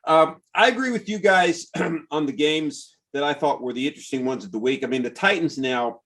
I agree with you guys on the games that I thought were the interesting ones of the week. I mean, the Titans now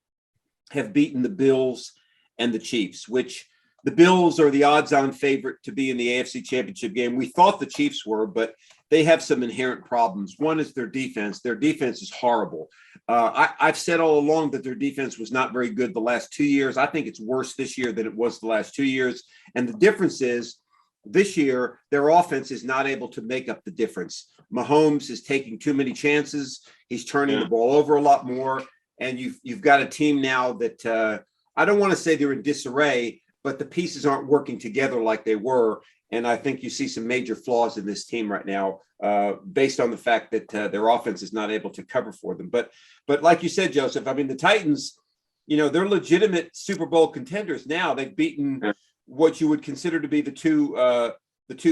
have beaten the Bills and the Chiefs, which the Bills are the odds-on favorite to be in the AFC Championship game. We thought the Chiefs were, but they have some inherent problems. One is their defense. Their defense is horrible. I've said all along that their defense was not very good the last 2 years. I think it's worse this year than it was the last 2 years. And the difference is this year, their offense is not able to make up the difference. Mahomes is taking too many chances. He's turning the ball over a lot more. And you've got a team now that I don't want to say they're in disarray, but the pieces aren't working together like they were. And I think you see some major flaws in this team right now based on the fact that their offense is not able to cover for them. But like you said, Joseph, I mean, the Titans, they're legitimate Super Bowl contenders now. They've beaten what you would consider to be the two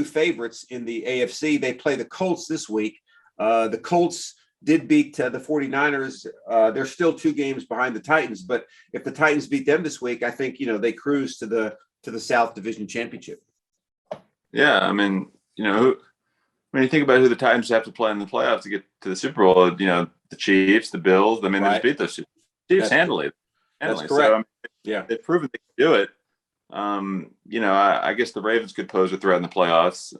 favorites in the AFC. They play the Colts this week. The Colts did beat the 49ers. They're still 2 games behind the Titans, but if the Titans beat them this week, I think, they cruise to the South Division Championship. Yeah. I mean, when you think about who the Titans have to play in the playoffs to get to the Super Bowl, the Chiefs, the Bills, I mean, they just beat those Chiefs handily. That's correct. So, they've proven they can do it. I guess the Ravens could pose a threat in the playoffs.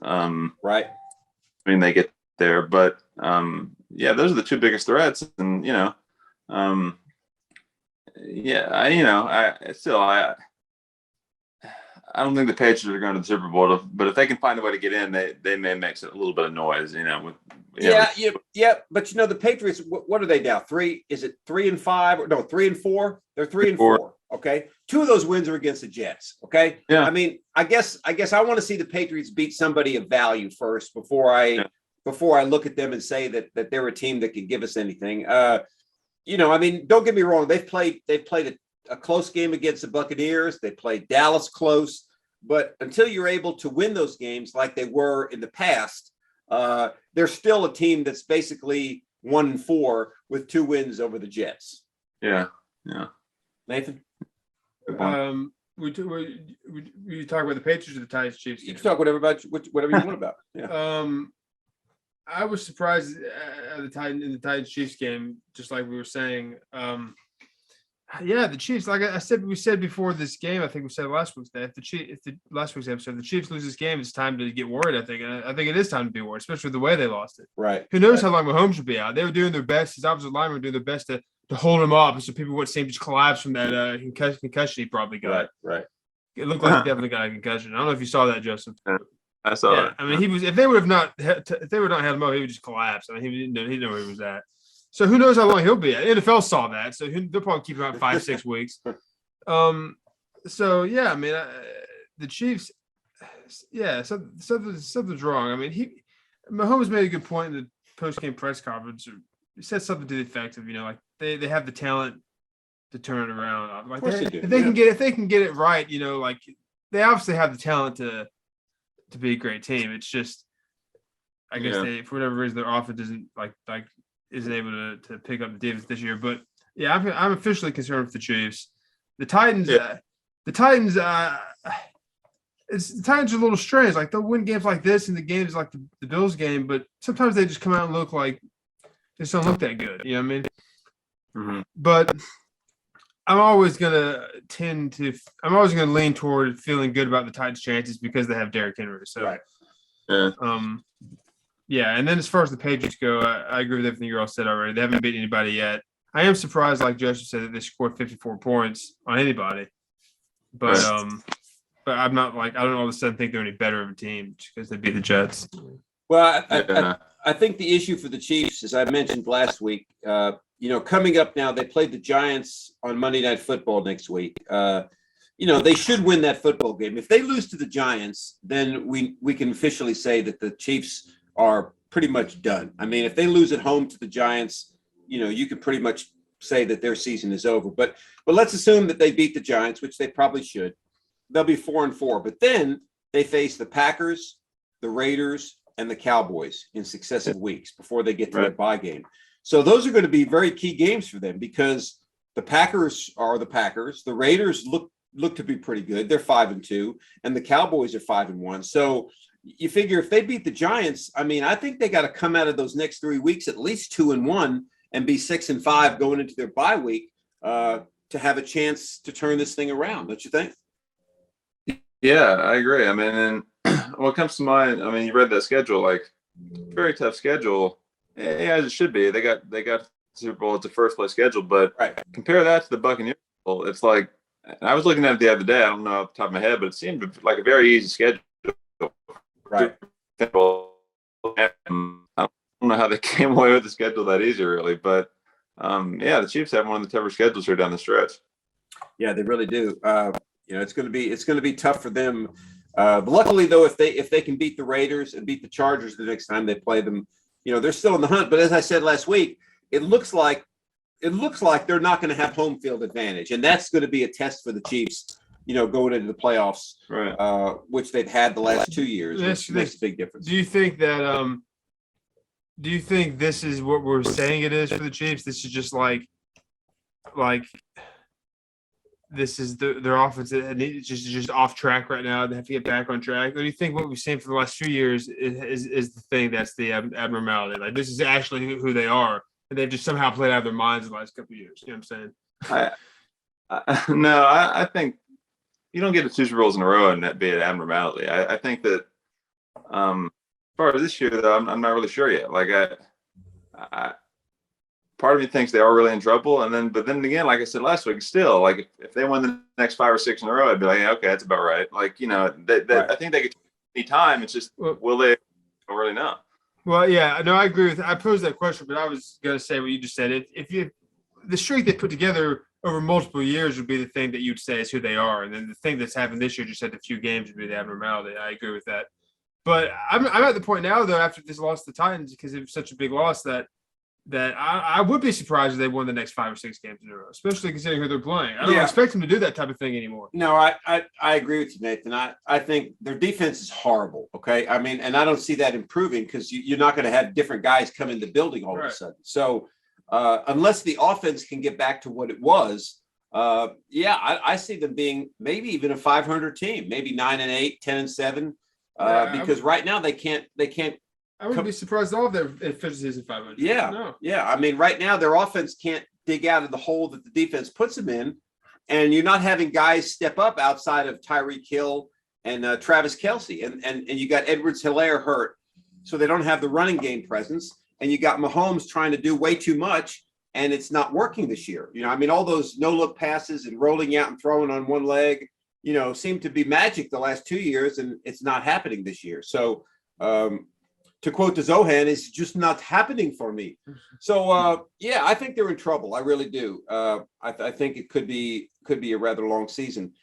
Right. I mean, they get there, but those are the 2 biggest threats. And, I don't think the Patriots are going to the Super Bowl, but if they can find a way to get in, they may make a little bit of noise, But the Patriots, what are they now? 3? Is it 3-5? No, 3-4. They're 3-4. Okay, 2 of those wins are against the Jets. Okay, yeah. I mean, I guess I want to see the Patriots beat somebody of value first before I look at them and say that they're a team that can give us anything. I mean, don't get me wrong. They've played a close game against the Buccaneers. They played Dallas close, but until you're able to win those games like they were in the past, they're still a team that's basically 1-4 with 2 wins over the Jets. Yeah. Nathan? We talk about the Patriots or the Titans Chiefs? You can talk whatever you want about. Yeah. I was surprised at the Titans Chiefs game, just like we were saying. The Chiefs, like we said before this game, I think we said last week's day. If the last week's episode, the Chiefs lose this game, it's time to get worried. I think, and I think it is time to be worried, especially with the way they lost it. Right. Who knows how long Mahomes will be out? They were doing their best. His offensive linemen were doing their best to hold him up, so people wouldn't see him just collapse from that concussion he probably got. Right. It looked like he definitely got a concussion. I don't know if you saw that, Joseph. I saw it. I mean, he was. If they would have not had him up, he would just collapse. I mean, he didn't know where he was at. So who knows how long he'll be at? The NFL saw that, so they'll probably keep him out 5-6 weeks. I mean, the Chiefs, something's wrong. I mean, Mahomes made a good point in the post-game press conference. He said something to the effect of, like they have the talent to turn it around. Like if they can get it right, like they obviously have the talent to be a great team. It's just, I guess they, for whatever reason, their offense isn't isn't able to pick up the defense this year. But I'm officially concerned with the Chiefs. The Titans, the Titans are a little strange. Like they'll win games like this and the games like the Bills game, but sometimes they just come out and look like they just don't look that good. You know what I mean? Mm-hmm. But I'm always gonna lean toward feeling good about the Titans' chances because they have Derrick Henry. So, right. And then as far as the Patriots go, I agree with everything you all said already. They haven't beat anybody yet. I am surprised, like Joseph said, that they scored 54 points on anybody. But I'm not I don't all of a sudden think they're any better of a team just because they beat the Jets. Well, I think the issue for the Chiefs, as I mentioned last week, coming up now, they played the Giants on Monday Night Football next week. They should win that football game. If they lose to the Giants, then we can officially say that the Chiefs are pretty much done. I mean, if they lose at home to the Giants, you can pretty much say that their season is over. But let's assume that they beat the Giants, which they probably should. They'll be 4-4. But then they face the Packers, the Raiders, and the Cowboys in successive weeks before they get to their bye game. So those are going to be very key games for them because the Packers are the Packers. The Raiders look to be pretty good. They're 5-2, and the Cowboys are 5-1. So, you figure if they beat the Giants, I mean, I think they got to come out of those next 3 weeks at least 2-1 and be 6-5 going into their bye week to have a chance to turn this thing around. Don't you think? Yeah, I agree. I mean, and what comes to mind, I mean, you read that schedule, like very tough schedule. Yeah, as it should be. They got Super Bowl. It's a first place schedule, but compare that to the Buccaneers. It's like, I was looking at it the other day. I don't know off the top of my head, but it seemed like a very easy schedule. Right. I don't know how they came away with the schedule that easy, really, but yeah, the Chiefs have one of the tougher schedules here down the stretch. Yeah, they really do. It's going to be tough for them. But luckily, though, if they can beat the Raiders and beat the Chargers the next time they play them, they're still in the hunt. But as I said last week, it looks like they're not going to have home field advantage, and that's going to be a test for the Chiefs. Going into the playoffs, right? Which they've had the last 2 years. This makes a big difference. Do you think that? Do you think this is what we're saying it is for the Chiefs? This is just like this is their offense it's just off track right now. They have to get back on track. Or do you think what we've seen for the last few years is the thing that's the abnormality? Like this is actually who they are, and they've just somehow played out of their minds the last couple of years. You know what I'm saying? No, I think you don't get to 2 Super Bowls in a row and that be an abnormality. I think that as far as this year, though, I'm not really sure yet. Like part of me thinks they are really in trouble, but then again, like I said last week, still, like if they win the next 5 or 6 in a row, I'd be like, yeah, okay, that's about right. Like right. I think they could any time. It's just will they? I don't really know. Well, yeah, no, I agree with. I posed that question, but I was going to say what you just said. If the streak they put together over multiple years would be the thing that you'd say is who they are, and then the thing that's happened this year, just had a few games, would be the abnormality. I agree with that. But I'm at the point now, though, after this loss to the Titans, because it was such a big loss that I would be surprised if they won the next 5 or 6 games in a row, especially considering who they're playing. I don't expect them to do that type of thing anymore. No, I agree with you, Nathan. I think their defense is horrible. Okay, I mean, and I don't see that improving because you're not going to have different guys come in the building all of a sudden. So unless the offense can get back to what it was, I see them being maybe even a 500 team, maybe 9-8, 10-7. Because right now they can't. I wouldn't be surprised at all if they finish the season 500. Yeah, no. Yeah. I mean, right now their offense can't dig out of the hole that the defense puts them in, and you're not having guys step up outside of Tyreek Hill and Travis Kelce, and you got Edwards-Helaire hurt, so they don't have the running game presence, and you got Mahomes trying to do way too much, and it's not working this year. I mean, all those no-look passes and rolling out and throwing on one leg. Seem to be magic the last 2 years, and it's not happening this year. So, to quote the Zohan, it's just not happening for me. So, I think they're in trouble. I really do. I think it could be a rather long season.